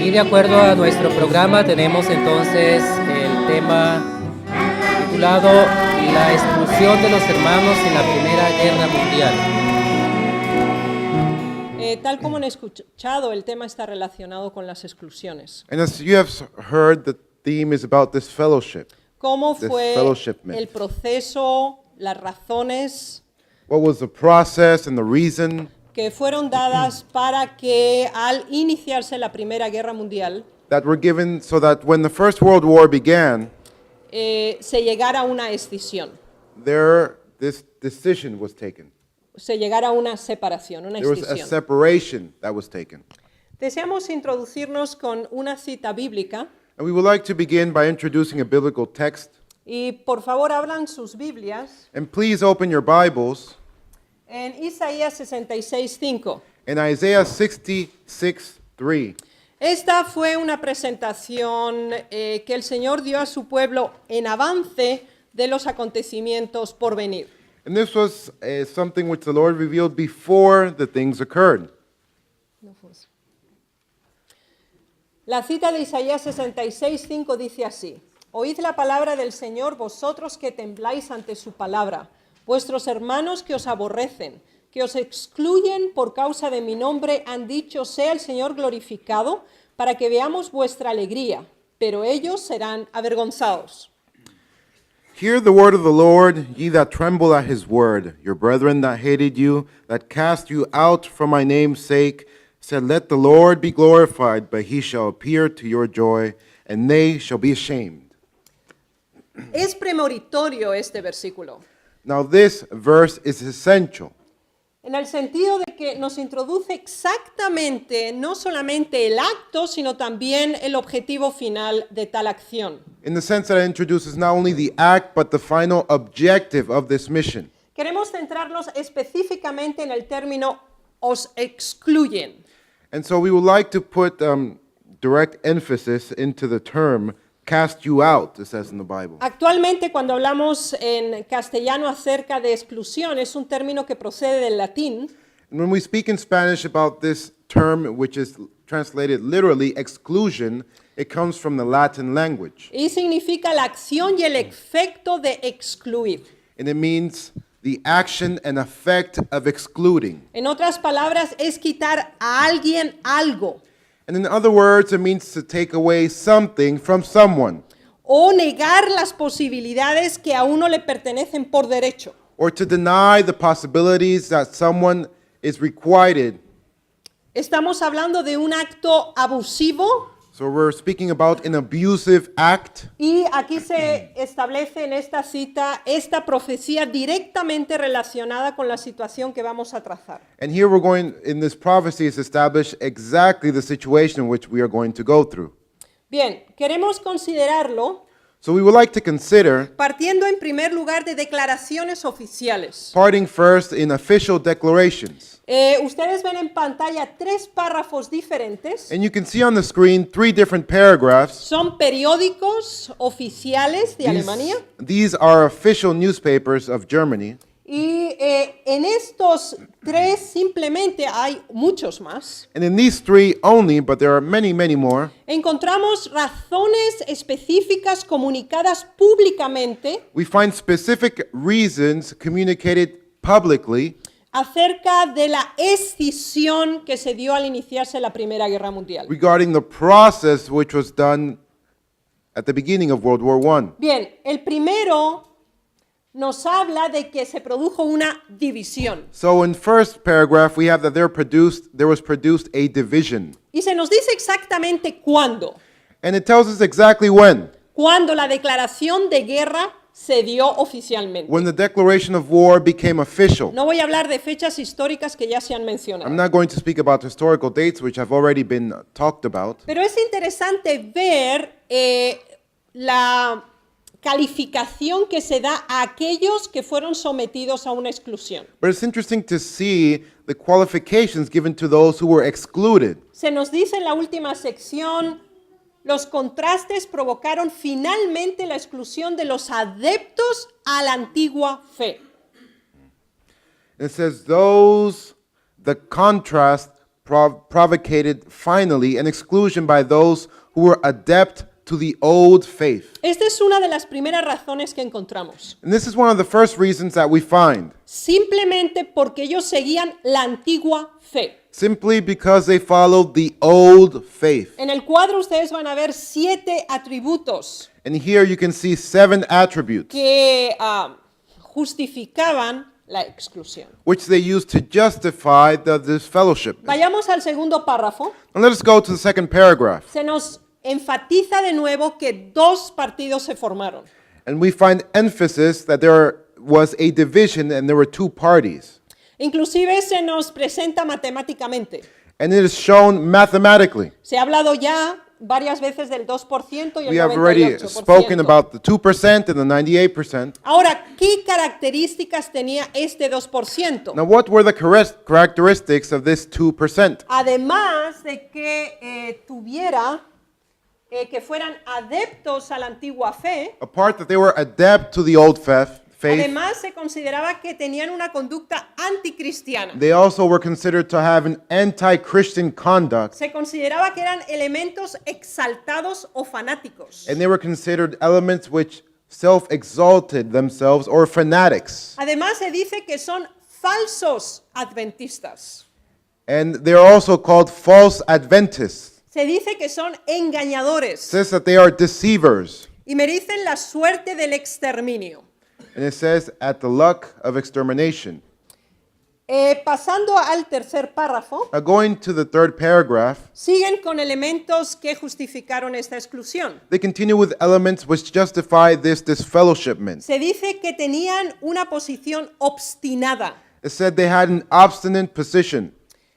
Y de acuerdo a nuestro programa tenemos entonces el tema titulado La expulsión de los hermanos en la Primera Guerra Mundial. Tal como han escuchado, el tema está relacionado con las exclusiones. And as you have heard, the theme is about this fellowship. ¿Cómo This fue fellowshipment. el proceso, las razones What was the process and the reason que fueron dadas para que al iniciarse la Primera Guerra Mundial that were given so that when the First World War began, se llegara a una escisión, this decision was taken. se llegara a una separación, una There was a escisión? separation that was taken. Deseamos introducirnos con una cita bíblica And we would like to begin by introducing a biblical text. y por favor abran sus Biblias And please open your Bibles en Isaías 66:5. in Isaiah 66:3. Esta fue una presentación que el Señor dio a su pueblo en avance de los acontecimientos por venir. And this was something which the Lord revealed before the things occurred. La cita de Isaías 66:5 dice así: Oíd la palabra del Señor, vosotros que tembláis ante su palabra, vuestros hermanos que os aborrecen, que os excluyen por causa de mi nombre, han dicho, sea el Señor glorificado, para que veamos vuestra alegría, pero ellos serán avergonzados. Hear the word of the Lord, ye that tremble at his word. Your brethren that hated you, that cast you out from my name's sake, said, Let the Lord be glorified, but he shall appear to your joy, and they shall be ashamed. Es premonitorio este versículo, Now this verse is essential, en el sentido de que nos introduce exactamente no solamente el acto, sino también el objetivo final de tal acción. in the sense that it introduces not only the act, but the final objective of this mission. Queremos centrarnos específicamente en el término os excluyen. And so we would like to put direct emphasis into the term cast you out, it says in the Bible. Actualmente, cuando hablamos en castellano acerca de exclusión, es un término que procede del latín And when we speak in Spanish about this term, which is translated literally exclusion, it comes from the Latin language. y significa la acción y el efecto de excluir. And it means the action and effect of excluding. En otras palabras, es quitar a alguien algo And in other words, it means to take away something from someone, o negar las posibilidades que a uno le pertenecen por derecho. or to deny the possibilities that someone is requited. Estamos hablando de un acto abusivo. So we're speaking about an abusive act. Y aquí se establece en esta cita esta profecía directamente relacionada con la situación que vamos a trazar. And here we're going, in this prophecy, is established exactly the situation in which we are going to go through. Bien, queremos considerarlo So we would like to consider, partiendo en primer lugar de declaraciones oficiales. parting first in official declarations. Ustedes ven en pantalla 3 párrafos diferentes. And you can see on the screen 3 different paragraphs. Son periódicos oficiales de Alemania. These are official newspapers of Germany. Y en estos 3 simplemente hay muchos más. And in these 3 only, but there are many, many more, Encontramos razones específicas comunicadas públicamente we find specific reasons communicated publicly acerca de la escisión que se dio al iniciarse la Primera Guerra Mundial. regarding the process which was done at the beginning of World War I. Bien, el primero nos habla de que se produjo una división. So in first paragraph, we have that there was produced a division. Y se nos dice exactamente cuándo. And it tells us exactly when. Cuando la declaración de guerra se dio oficialmente. When the declaration of war became official. No voy a hablar de fechas históricas que ya se han mencionado. I'm not going to speak about historical dates, which have already been talked about. Pero es interesante ver la calificación que se da a aquellos que fueron sometidos a una exclusión. But it's interesting to see the qualifications given to those who were excluded. Se nos dice en la última sección, los contrastes provocaron finalmente la exclusión de los adeptos a la antigua fe. It says the contrast provocated finally an exclusion by those who were adept to the old faith. Esta es una de las primeras razones que encontramos. And this is one of the first reasons that we find, Simplemente porque ellos seguían la antigua fe. simply because they followed the old faith. En el cuadro ustedes van a ver 7 atributos And here you can see 7 attributes que justificaban la exclusión. which they used to justify this fellowship. Vayamos al segundo párrafo. And let us go to the second paragraph. Se nos enfatiza de nuevo que 2 partidos se formaron. And we find emphasis that there was a division and there were 2 parties. Inclusive se nos presenta matemáticamente. And it is shown mathematically. Se ha hablado ya varias veces del 2% y We el have already 98%. spoken about the 2% and the 98%. Ahora, ¿qué características tenía este 2%? Now, what were the characteristics of this 2%? Además de que que fueran adeptos a la antigua fe, Apart that they were adept to the old faith, además se consideraba que tenían una conducta anticristiana. they also were considered to have an anti-Christian conduct, Se consideraba que eran elementos exaltados o fanáticos. and they were considered elements which self-exalted themselves or fanatics. Además se dice que son falsos adventistas. And they are also called false Adventists. Se dice que son engañadores It says that they are deceivers. y merecen la suerte del exterminio. And it says, at the luck of extermination. Pasando al tercer párrafo, Now, going to the third paragraph, siguen con elementos que justificaron esta exclusión. they continue with elements which justify this disfellowshipment. Se dice que tenían una posición obstinada It said they had an obstinate position.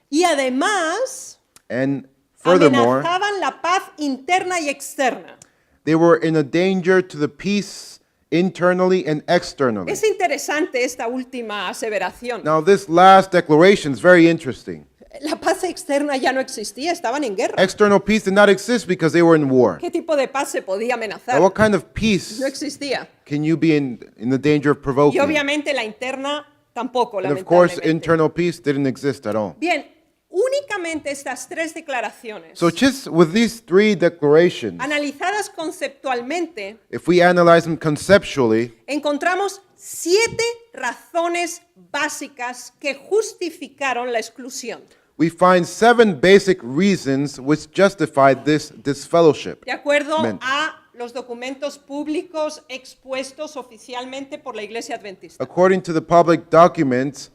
y además And furthermore, amenazaban la paz interna y externa. they were in a danger to the peace internally and externally. Es interesante esta última aseveración. Now, this last declaration is very interesting. La paz externa ya no existía, estaban en guerra. External peace did not exist because they were in war. ¿Qué tipo de paz se podía amenazar? Now, what kind of peace No existía. can you be in the danger of Y provoking? obviamente la interna tampoco, And of course, lamentablemente. internal peace didn't exist at all. Bien, únicamente estas 3 declaraciones, So just with these 3 declarations, analizadas conceptualmente, if we analyze them conceptually, encontramos 7 razones básicas que justificaron la exclusión. we find 7 basic reasons which justify this disfellowship. De acuerdo Amen. a los documentos públicos expuestos oficialmente por la Iglesia Adventista According to the public documents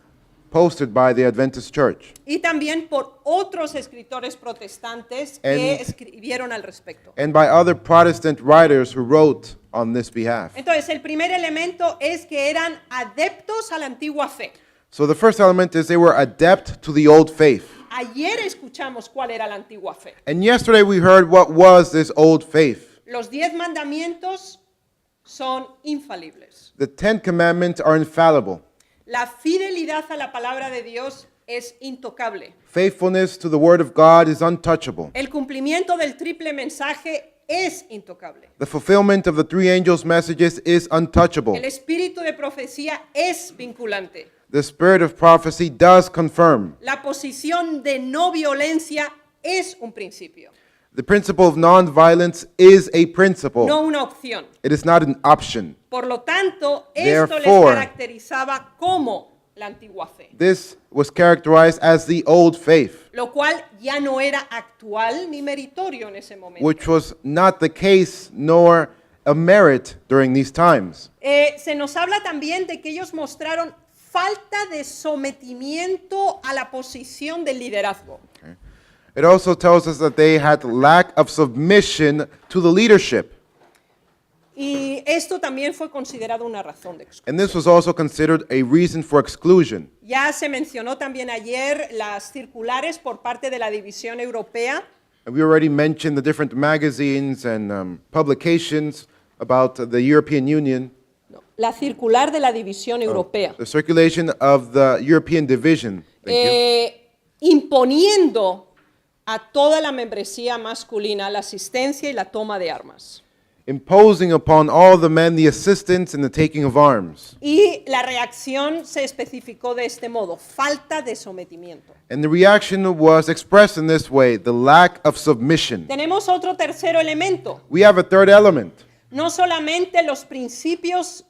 posted by the Adventist Church, y también por otros escritores protestantes que And- escribieron al respecto. and by other Protestant writers who wrote on this behalf. Entonces, el primer elemento es que eran adeptos a la antigua fe. So the first element is they were adept to the old faith. Ayer escuchamos cuál era la antigua fe. And yesterday we heard what was this old faith. Los 10 mandamientos son infalibles. The 10 commandments are infallible. La fidelidad a la palabra de Dios es intocable. Faithfulness to the word of God is untouchable. El cumplimiento del triple mensaje es intocable. The fulfillment of the 3 angels' messages is untouchable. El espíritu de profecía es vinculante. The spirit of prophecy does confirm. La posición de no violencia es un principio, The principle of nonviolence is a principle. no una opción. It is not an option. Por lo tanto, esto les Therefore, caracterizaba como la antigua fe, This was characterized as the old faith, lo cual ya no era actual ni meritorio en ese momento. which was not the case nor a merit during these times. Se nos habla también de que ellos mostraron falta de sometimiento a la posición del liderazgo. It also tells us that they had lack of submission to the leadership. Y esto también fue considerado una razón de exclusión. And this was also considered a reason for exclusion. Ya se mencionó también ayer las circulares por parte de la División Europea And we already mentioned the different magazines and publications about the European Union, la circular de la División Europea, the circulation of the European division. Thank you. imponiendo a toda la membresía masculina la asistencia y la toma de armas. imposing upon all the men the assistance in the taking of arms. Y la reacción se especificó de este modo: falta de sometimiento. And the reaction was expressed in this way, the lack of submission. Tenemos otro tercer elemento. We have a third element. No solamente los principios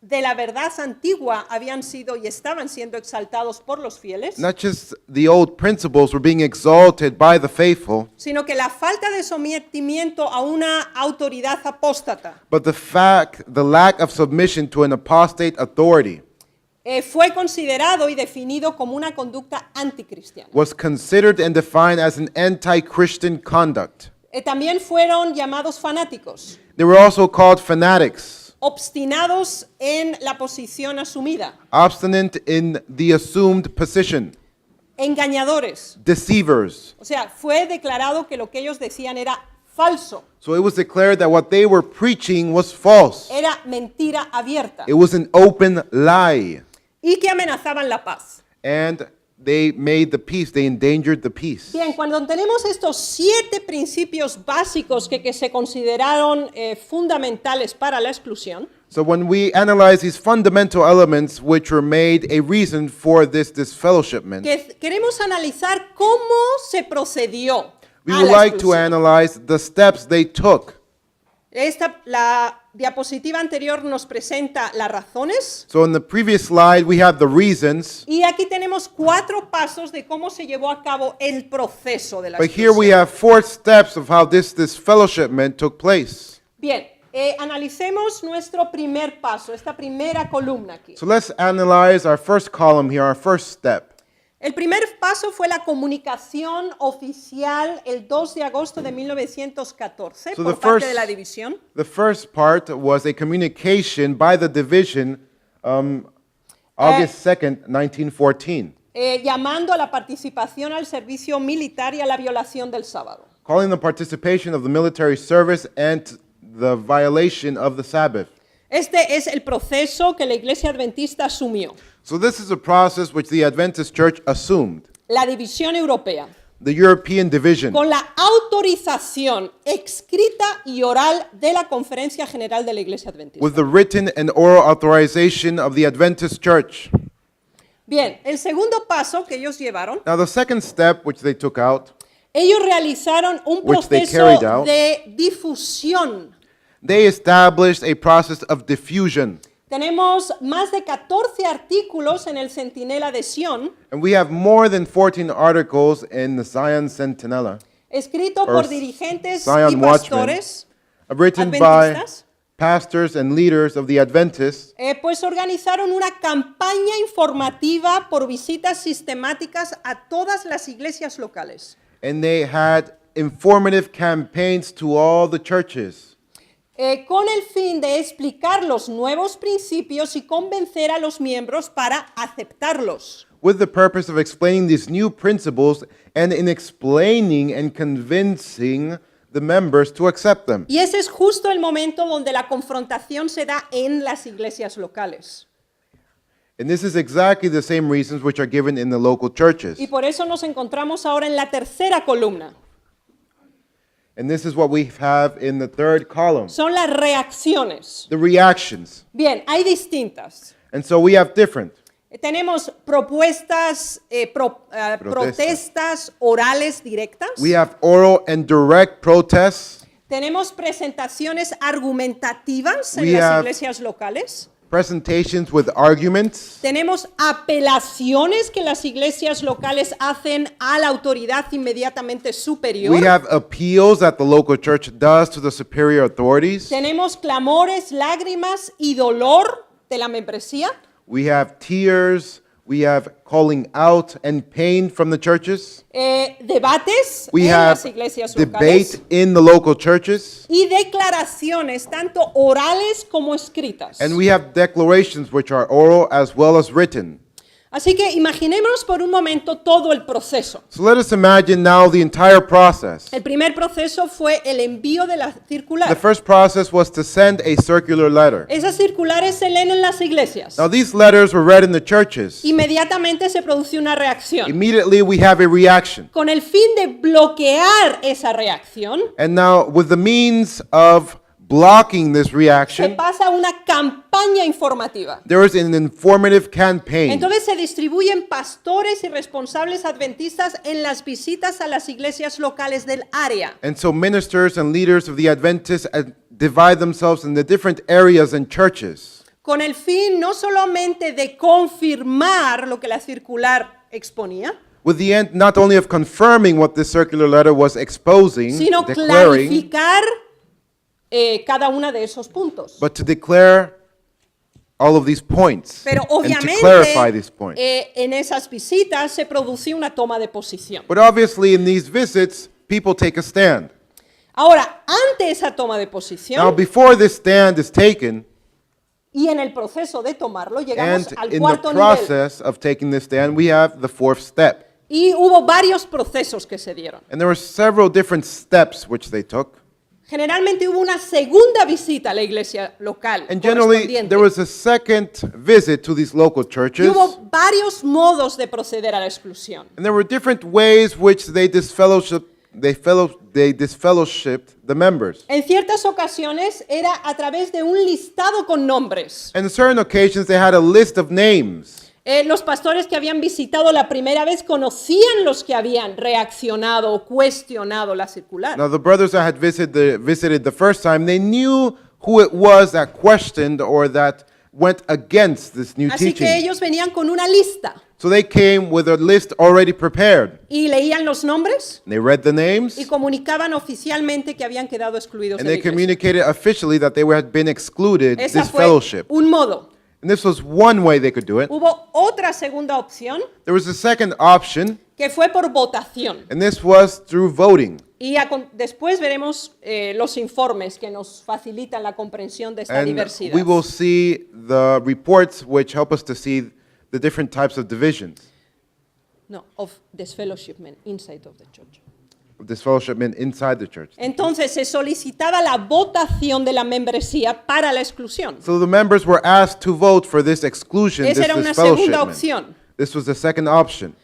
de la verdad antigua habían sido y estaban siendo exaltados por los fieles, Not just the old principles were being exalted by the faithful, sino que la falta de sometimiento a una autoridad apóstata but the lack of submission to an apostate authority fue considerado y definido como una conducta anticristiana. was considered and defined as an anti-Christian conduct. También fueron llamados fanáticos, They were also called fanatics, obstinados en la posición asumida, obstinate in the assumed position, engañadores. deceivers. O sea, fue declarado que lo que ellos decían era falso, So it was declared that what they were preaching was false. era mentira abierta It was an open lie. y que amenazaban la paz. And they made the peace, they endangered the peace. Bien, cuando tenemos estos 7 principios básicos que se consideraron fundamentales para la exclusión, So when we analyze these fundamental elements which were made a reason for this disfellowshipment, queremos analizar cómo se procedió we a would la like to exclusión. analyze the steps they took. La diapositiva anterior nos presenta las razones So in the previous slide, we have the reasons, y aquí tenemos 4 pasos de cómo se llevó a cabo el proceso de la but here we exclusión. have 4 steps of how this disfellowshipment took place. Bien, analicemos nuestro primer paso, esta primera columna aquí. So let's analyze our first column here, our first step. El primer paso fue la comunicación oficial el 2 de agosto de 1914 So por the parte first- de la división. The first part was a communication by the division August 2nd, 1914, Llamando a la participación al servicio militar y a la violación del sábado. calling the participation of the military service and the violation of the Sabbath. Este es el proceso que la Iglesia Adventista asumió. So this is a process which the Adventist Church assumed. La división europea, The European division, con la autorización escrita y oral de la Conferencia General de la Iglesia Adventista. with the written and oral authorization of the Adventist Church. Bien, el segundo paso que ellos llevaron, Now the second step which they took out, ellos realizaron un Which they proceso carried out. de difusión. they established a process of diffusion. Tenemos más de 14 artículos en el Centinela de Sion, And we have more than 14 articles in the Zion Sentinella, escrito Or por dirigentes Zion y Watchman, pastores, written by adventistas, pastors and leaders of the Adventists, pues organizaron una campaña informativa por visitas sistemáticas a todas las iglesias locales. and they had informative campaigns to all the churches Con el fin de explicar los nuevos principios y convencer a los miembros para aceptarlos. with the purpose of explaining these new principles and in explaining and convincing the members to accept them. Y ese es justo el momento donde la confrontación se da en las iglesias locales. And this is exactly the same reasons which are given in the local churches. Y por eso nos encontramos ahora en la tercera columna. And this is what we have in the third column, Son las reacciones. the reactions. Bien, hay distintas. And so we have different. Tenemos propuestas, protestas orales directas. We have oral and direct protests, Tenemos presentaciones argumentativas en We las have- iglesias locales. presentations with arguments. Tenemos apelaciones que las iglesias locales hacen a la autoridad inmediatamente superior. We have appeals that the local church does to the superior authorities. Tenemos clamores, lágrimas y dolor de la membresía. We have tears. We have calling out and pain from the churches. Debates We en have las iglesias debate locales. in the local churches. Y declaraciones, tanto orales como escritas. And we have declarations which are oral as well as written. Así que imaginémonos por un momento todo el proceso. So let us imagine now the entire process. El primer proceso fue el envío de la The circular. first process was to send a circular letter. Esas circulares se leen en las iglesias. Now these letters were read in the churches. Inmediatamente se produce una reacción. Immediately we have a reaction. Con el fin de bloquear esa reacción, And now with the means of blocking this se reaction, pasa una campaña informativa. there is an informative campaign. Entonces se distribuyen pastores y responsables adventistas en las visitas a las iglesias locales del área. And so ministers and leaders of the Adventists divide themselves in the different areas and churches, Con el fin no solamente de confirmar lo que la circular exponía, with the end not only of confirming what this circular letter was exposing, sino declaring, clarificar cada uno de esos puntos. but to declare all of these points Pero and to clarify obviamente these points. en esas visitas se producía una toma de posición. But obviously in these visits, people take a stand. Ahora, ante esa toma de Now, posición before this stand is taken, y en el proceso de tomarlo, llegamos and al in the cuarto nivel. process of taking this stand, we have the fourth step. Y hubo varios procesos que se dieron. And there were several different steps which they took. Generalmente hubo una segunda visita a la iglesia local And generally, correspondiente. there was a second visit to these local Y churches. hubo varios modos de proceder a la exclusión. And there were different ways which they disfellowshipped the members. En ciertas ocasiones era a través de un listado con nombres. And on certain occasions, they had a list of names. Los pastores que habían visitado la primera vez conocían los que habían reaccionado o cuestionado la circular. Now, the brothers that had visited the first time, they knew who it was that questioned or that went against this new Así que teaching. ellos venían con una lista So they came with a list already prepared. y leían los nombres They read the names, y comunicaban oficialmente que habían quedado excluidos and de la they iglesia. communicated officially that they had been excluded Esa this fue fellowship. un modo. And this was one way they could do it. Hubo otra segunda opción There was a second option, que fue por votación. and this was through voting. Y después veremos los informes que nos facilitan la comprensión de esta And diversidad. we will see the reports which help us to see the different types of divisions, No, of disfellowshipment inside of the church. of disfellowshipment inside the church. Entonces se solicitaba la votación de la membresía para la exclusión. So the members were asked to vote for this exclusion, Esa this era una segunda disfellowshipment. opción. This was the second option.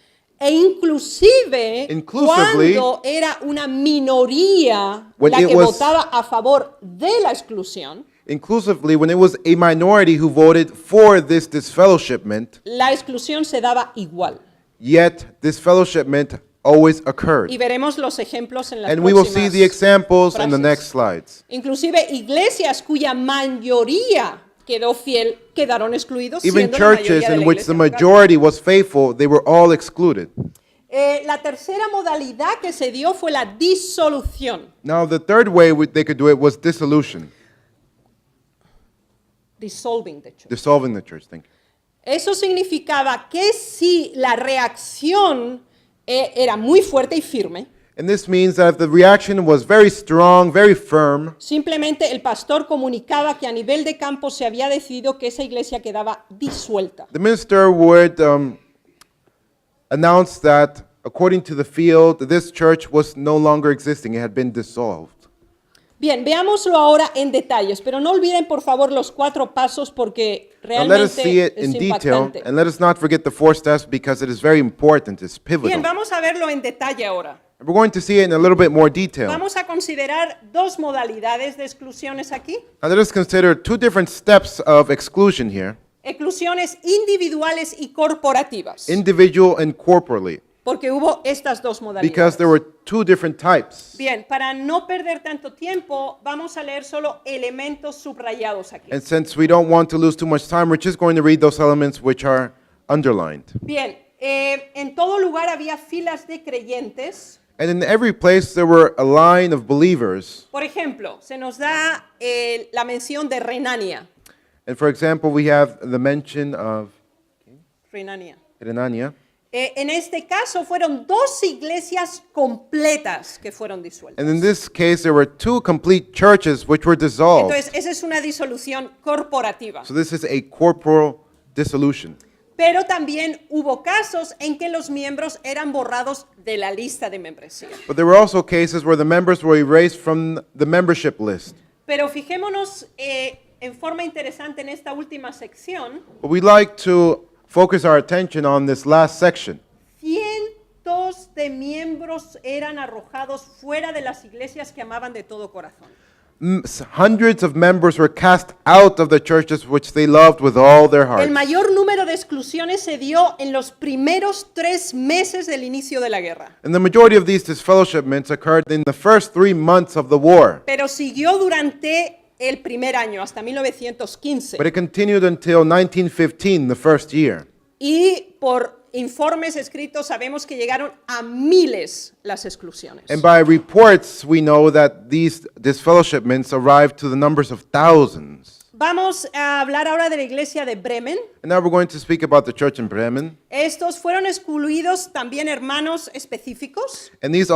E inclusively cuando era una minoría When la it que was- votaba a favor de la exclusión, Inclusively, when it was a minority who voted for this disfellowshipment, la exclusión se daba igual. yet disfellowshipment always occurred. Y veremos los ejemplos en las And we will see próximas the examples in the frases. next slides. Inclusive iglesias cuya mayoría quedó fiel quedaron excluidos. Even siendo la mayoría churches de la in which the iglesia local. majority was faithful, they were all excluded. La tercera modalidad que se dio fue la disolución. Now, the third way they could do it was dissolution, Dissolving the church. dissolving the church. Thank you. Eso significaba que si la reacción era muy fuerte y firme, And this means that if the reaction was very strong, very firm, simplemente el pastor comunicaba que a nivel de campo se había decidido que esa iglesia quedaba disuelta. the minister would announce that, according to the field, this church was no longer existing. It had been dissolved. Bien, veámoslo ahora en detalles, pero no olviden por favor los 4 pasos porque Now let us see realmente it in es detail, impactante. and let us not forget the 4 steps because it is very important. It's Bien, pivotal. vamos a verlo en detalle ahora. We're going to see it in a little bit more detail. Vamos a considerar 2 modalidades de exclusiones aquí. Now let us consider 2 different steps of exclusion here, Exclusiones individuales y corporativas. individual and corporally, Porque hubo estas 2 because modalidades. there were 2 different types. Bien, para no perder tanto tiempo, vamos a leer solo elementos subrayados aquí. And since we don't want to lose too much time, we're just going to read those elements which are underlined. Bien, en todo lugar había filas de creyentes. And in every place there were a line of believers. Por ejemplo, se nos da la mención de Renania. And for example, we have the mention of Renania. Renania. En este caso fueron 2 iglesias completas que fueron disueltas. And in this case, there were 2 complete churches which were dissolved. Entonces, esa es una disolución corporativa. So this is a corporal dissolution. Pero también hubo casos en que los miembros eran borrados de la lista de membresía. But there were also cases where the members were erased from the membership list. Pero fijémonos en forma interesante en esta última sección. But we'd like to focus our attention on this last section. Cientos de miembros eran arrojados fuera de las iglesias que amaban de todo corazón. hundreds of members were cast out of the churches which they loved with all their El hearts. mayor número de exclusiones se dio en los primeros 3 meses del inicio de la guerra, And the majority of these disfellowshipments occurred in the first 3 months of the war. pero siguió durante el primer año, hasta 1915. But it continued until 1915, the first year. Y por informes escritos sabemos que llegaron a miles las exclusiones. And by reports, we know that these disfellowshipments arrived to the numbers of thousands. Vamos a hablar ahora de la iglesia de Bremen. And now we're going to speak about the church in Bremen. Estos fueron excluidos también hermanos específicos And these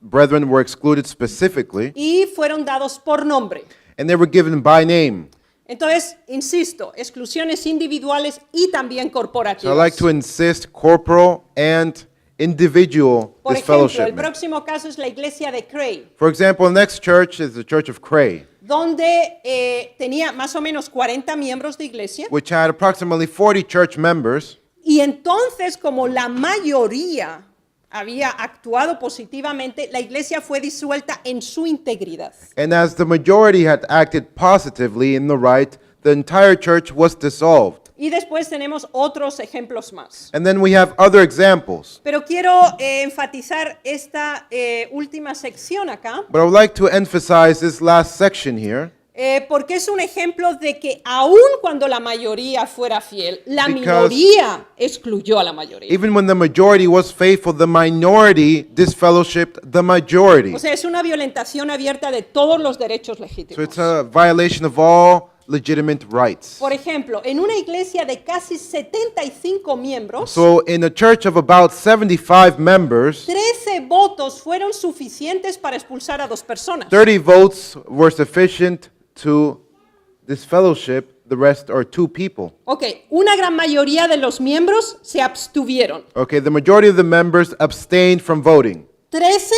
brethren were excluded specifically, y fueron dados por nombre. and they were given by name. Entonces, insisto, exclusiones individuales y también So I'd corporativas. like to insist corporal and individual Por ejemplo, el disfellowshipment. próximo caso es la iglesia de Cray, For example, the next church is the Church of Cray, donde tenía más o menos 40 miembros de iglesia. which had approximately 40 church members. Y entonces, como la mayoría había actuado positivamente, la iglesia fue disuelta en su integridad. And as the majority had acted positively in the right, the entire church was dissolved. Y después tenemos otros ejemplos más. And then we have other examples. Pero quiero enfatizar esta última sección acá, But I would like to emphasize this last section here porque es un ejemplo de que aun cuando la mayoría fuera fiel, la Because- minoría excluyó a la mayoría. even when the majority was faithful, the minority disfellowshipped the majority. O sea, es una violentación abierta de todos los derechos So legítimos. it's a violation of all legitimate rights. Por ejemplo, en una iglesia de casi 75 miembros, So in a church of about 75 members, 13 votos fueron suficientes para expulsar a 2 personas. 30 votes were sufficient to disfellowship the rest, or 2 people. Ok, una gran mayoría de los miembros se abstuvieron. Okay, the majority of the members abstained from voting, 13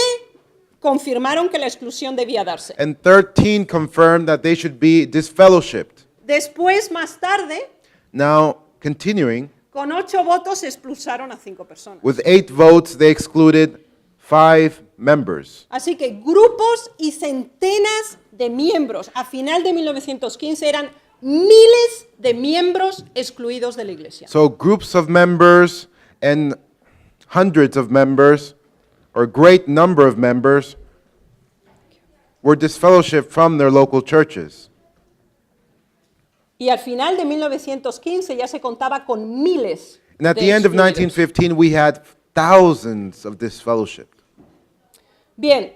confirmaron que la exclusión debía darse. and 13 confirmed that they should be disfellowshipped. Después, más tarde, Now, continuing, con 8 votos se expulsaron a 5 personas. with 8 votes, they excluded 5 members. Así que grupos y centenas de miembros a final de 1915 eran miles de miembros excluidos de la iglesia. So groups of members and hundreds of members, or great number of members, were disfellowshipped from their local churches. Y al final de 1915 ya se contaba con miles And at de the end of excluidos. 1915, we had thousands of disfellowshipped. Bien,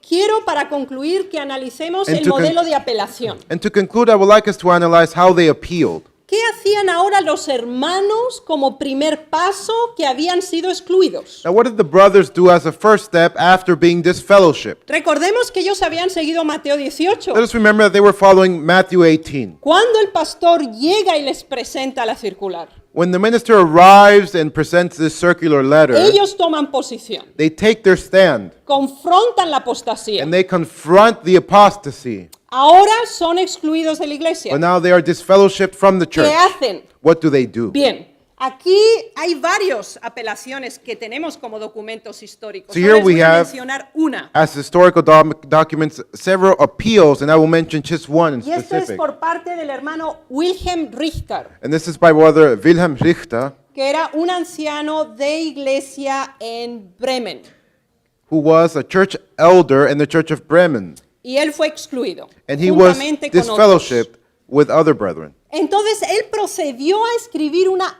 quiero para concluir que analicemos And el to con- modelo de apelación. And to conclude, I would like us to analyze how they appealed. ¿Qué hacían ahora los hermanos como primer paso que habían sido excluidos? Now, what did the brothers do as a first step after being disfellowshipped? Recordemos que ellos habían seguido Mateo 18. Let us remember that they were following Matthew 18. Cuando el pastor llega y les presenta la circular, When the minister arrives and presents this circular letter, ellos toman posición, they take their stand confrontan la apostasía. and they confront the apostasy. Ahora son excluidos de la iglesia. But now they are disfellowshipped from the church. ¿Qué hacen? What do they do? Bien, aquí hay varias apelaciones que tenemos como documentos históricos. So Solo here les we voy a have- mencionar una. As historical documents, several appeals, and I will mention just one in Y esto es specific. por parte del hermano Wilhelm Richter, And this is by Brother Wilhelm Richter, que era un anciano de iglesia en Bremen. who was a church elder in the Church of Bremen. Y él fue excluido, And he was juntamente con otros. disfellowshipped with other brethren. Entonces él procedió a escribir una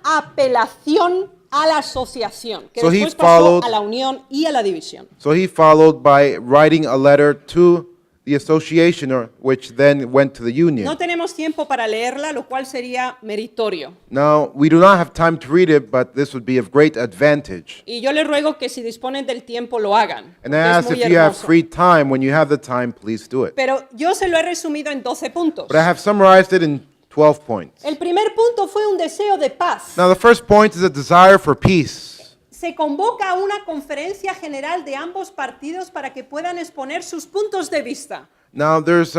apelación a la asociación, que So he después pasó followed- a la unión y a la división. So he followed by writing a letter to the association, which then went to the union. No tenemos tiempo para leerla, lo cual sería meritorio. Now, we do not have time to read it, but this would be of great advantage. Y yo les ruego que si disponen del tiempo lo hagan. And I porque es ask muy if you have hermoso. free time, when you have the time, please do it. Pero yo se lo he resumido en 12 puntos. But I have summarized it in 12 points. El primer punto fue un deseo de paz. Now, the first point is a desire for peace. Se convoca a una conferencia general de ambos partidos para que puedan exponer sus puntos de vista. Now, there's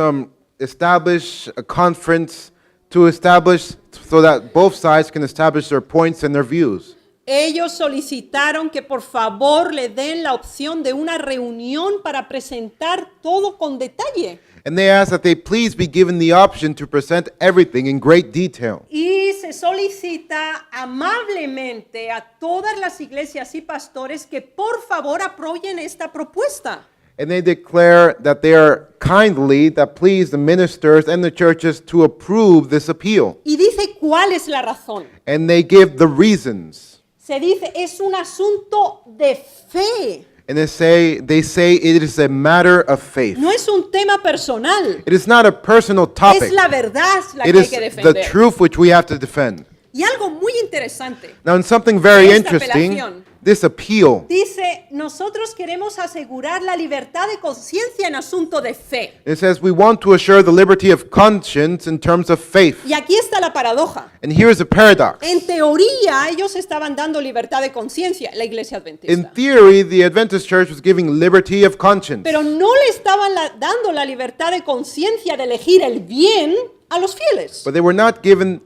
establish a conference to establish so that both sides can establish their points and their views. Ellos solicitaron que por favor le den la opción de una reunión para presentar todo con detalle. And they asked that they please be given the option to present everything in great detail. Y se solicita amablemente a todas las iglesias y pastores que por favor apoyen esta propuesta. And they declare that they are kindly that please the ministers and the churches to approve this appeal. Y dice cuál es la razón. And they give the reasons. Se dice, es un asunto de fe. And they say it is a matter of faith. No es un tema personal. It is not a personal topic. Es la verdad la It que hay is que the defender. truth which we have to defend. Y algo muy interesante. Now, in something very Esta interesting, apelación. this appeal, Dice, nosotros queremos asegurar la libertad de conciencia en asunto de fe. it says we want to assure the liberty of conscience in terms of faith. Y aquí está la paradoja. And here is a paradox. En teoría, ellos estaban dando libertad de conciencia, la iglesia In adventista. theory, the Adventist Church was giving liberty of conscience. Pero no le estaban dando la libertad de conciencia de elegir el bien a los fieles. But they were not giving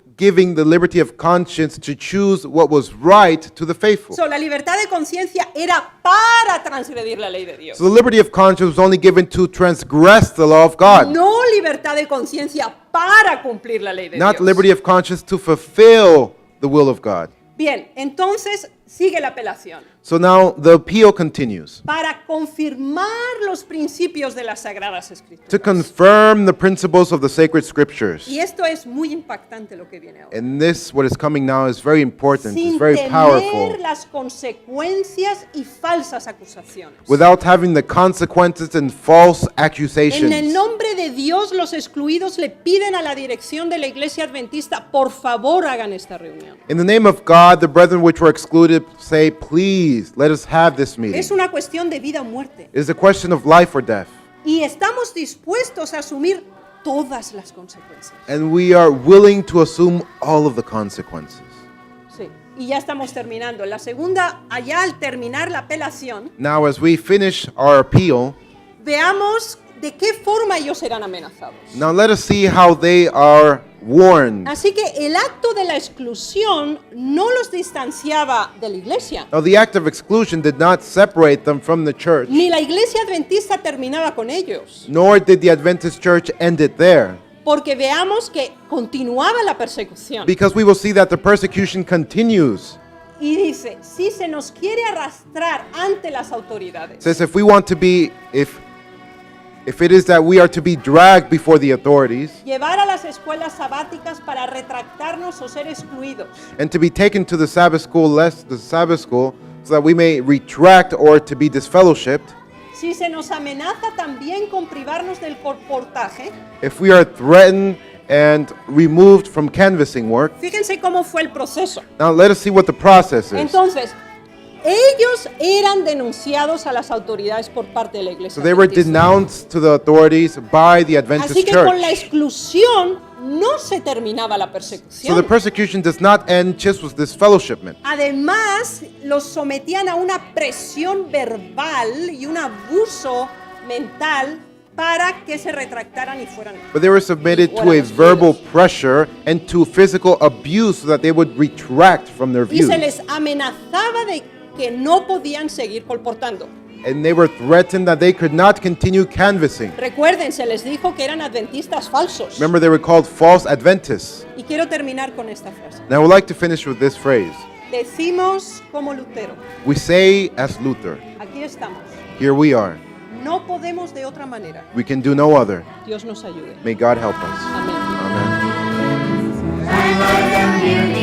the liberty of conscience to choose what was right to the faithful. So, la libertad de conciencia era para transgredir la ley de Dios. So the liberty of conscience was only given to transgress the law of God, No libertad de conciencia para cumplir la ley de not Dios. liberty of conscience to fulfill the will of God. Bien, entonces sigue la apelación. So now the appeal continues Para confirmar los principios de las Sagradas Escrituras. to confirm the principles of the sacred scriptures. Y esto es muy impactante lo que viene ahora. And this, what is coming now, is very important, it's Sin very temer powerful, las consecuencias y falsas acusaciones. without having the consequences and false En el accusations. nombre de Dios, los excluidos le piden a la dirección de la Iglesia Adventista, por favor hagan esta reunión. In the name of God, the brethren which were excluded say, please, let us have this meeting. Es una cuestión de vida o muerte. It is a question of life or death. Y estamos dispuestos a asumir todas las consecuencias. And we are willing to assume all of the consequences. Sí. Y ya estamos terminando. La segunda, allá al terminar la apelación, Now, as we finish our appeal, veamos de qué forma ellos serán amenazados. now let us see how they are warned. Así que el acto de la exclusión no los distanciaba de la iglesia. Now, the act of exclusion did not separate them from the church, Ni la iglesia adventista terminaba con ellos. nor did the Adventist church end it there. Porque veamos que continuaba la persecución. Because we will see that the persecution continues. Y dice, si se nos quiere arrastrar ante las autoridades, It says if we want to be, if it is that we are to be dragged before the authorities llevar a las escuelas sabáticas para retractarnos o ser excluidos, and to be taken to the Sabbath school, so that we may retract or to be disfellowshipped, si se nos amenaza también con privarnos del portaje, if we are threatened and removed from canvassing work. fíjense cómo fue el proceso. Now let us see what the process is. Entonces, ellos eran denunciados a las autoridades por parte de la iglesia So they were adventista. denounced to the authorities by the Adventist Así que con la church. exclusión no se terminaba la So the persecución. persecution does not end just with this fellowshipment. Además, los sometían a una presión verbal y un abuso mental para que se retractaran y fueran. But they were submitted to a Fuéramos verbal fieles. pressure and to physical abuse so that they would retract from their Y views. se les amenazaba de que no podían seguir colportando. And they were threatened that they could not continue canvassing. Recuerden, se les dijo que eran adventistas falsos. Remember, they were called false Adventists. Y quiero terminar con esta frase. And I would like to finish with this phrase. Decimos como Lutero, We say as Luther, aquí estamos. here we are. No podemos de otra manera. We can do no other. Dios nos ayude. May God help us. Amén. Amen. Beauty